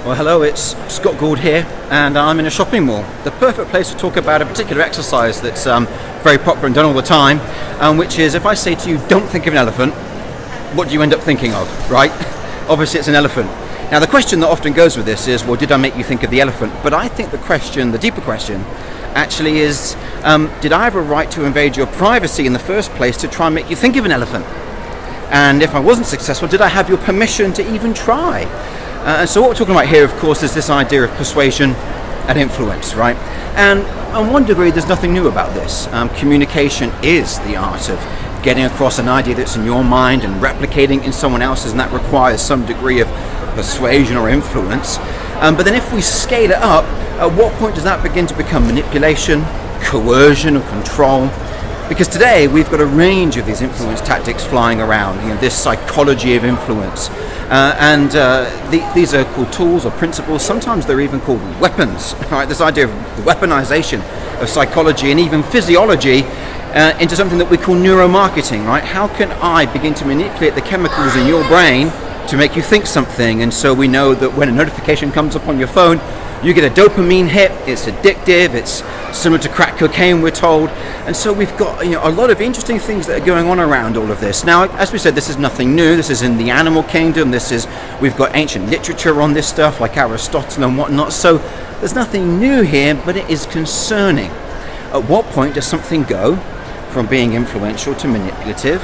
Well, hello, it's Scott Gould here, and I'm in a shopping mall. The perfect place to talk about a particular exercise that's very popular and done all the time, which is if I say to you, don't think of an elephant, what do you end up thinking of, right? Obviously, it's an elephant. Now, the question that often goes with this is, well, did I make you think of the elephant? But I think the deeper question, actually is, did I have a right to invade your privacy in the first place to try and make you think of an elephant? And if I wasn't successful, did I have your permission to even try? And so what we're talking about here, of course, is this idea of persuasion and influence, right? And on one degree, there's nothing new about this. Communication is the art of getting across an idea that's in your mind and replicating in someone else's, and that requires some degree of persuasion or influence. But then if we scale it up, at what point does that begin to become manipulation, coercion, or control? Because today we've got a range of these influence tactics flying around, this psychology of influence. These are called tools or principles. Sometimes they're even called weapons, right? This idea of the weaponization of psychology and even physiology into something that we call neuromarketing, right? How can I begin to manipulate the chemicals in your brain to make you think something? And so we know that when a notification comes up on your phone, you get a dopamine hit. It's addictive. It's similar to crack cocaine, we're told. And so we've got a lot of interesting things that are going on around all of this. Now, as we said, this is nothing new. This is in the animal kingdom. We've got ancient literature on this stuff, like Aristotle and whatnot. So there's nothing new here, but it is concerning. At what point does something go from being influential to manipulative?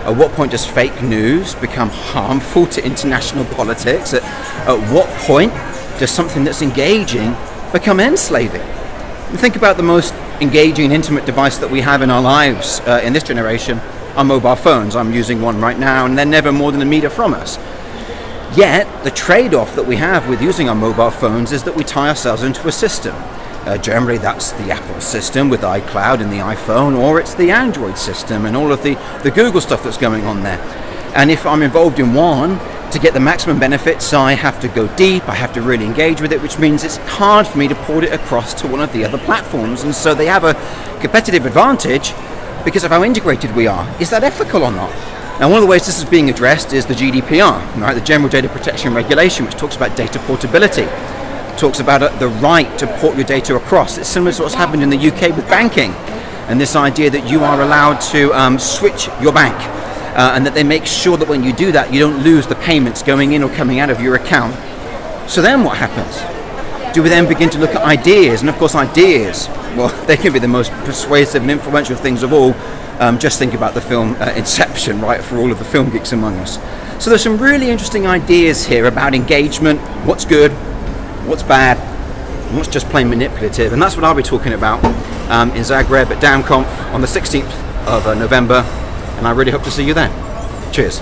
At what point does fake news become harmful to international politics? At what point does something that's engaging become enslaving? Think about the most engaging and intimate device that we have in our lives in this generation, our mobile phones. I'm using one right now, and they're never more than a meter from us. Yet, the trade-off that we have with using our mobile phones is that we tie ourselves into a system. Generally, that's the Apple system with iCloud and the iPhone, or it's the Android system and all of the Google stuff that's going on there. And if I'm involved in one, to get the maximum benefits, I have to go deep, I have to really engage with it, which means it's hard for me to port it across to one of the other platforms. And so they have a competitive advantage because of how integrated we are. Is that ethical or not? Now, one of the ways this is being addressed is the GDPR, right? The General Data Protection Regulation, which talks about data portability. It talks about the right to port your data across. It's similar to what's happened in the UK with banking, and this idea that you are allowed to switch your bank. And that they make sure that when you do that, you don't lose the payments going in or coming out of your account. So then what happens? Do we then begin to look at ideas? And of course, ideas, well, they can be the most persuasive and influential things of all. Just think about the film Inception, right, for all of the film geeks among us. So there's some really interesting ideas here about engagement, what's good, what's bad, and what's just plain manipulative. And that's what I'll be talking about in Zagreb at DAMconf on the 16th of November. And I really hope to see you then. Cheers.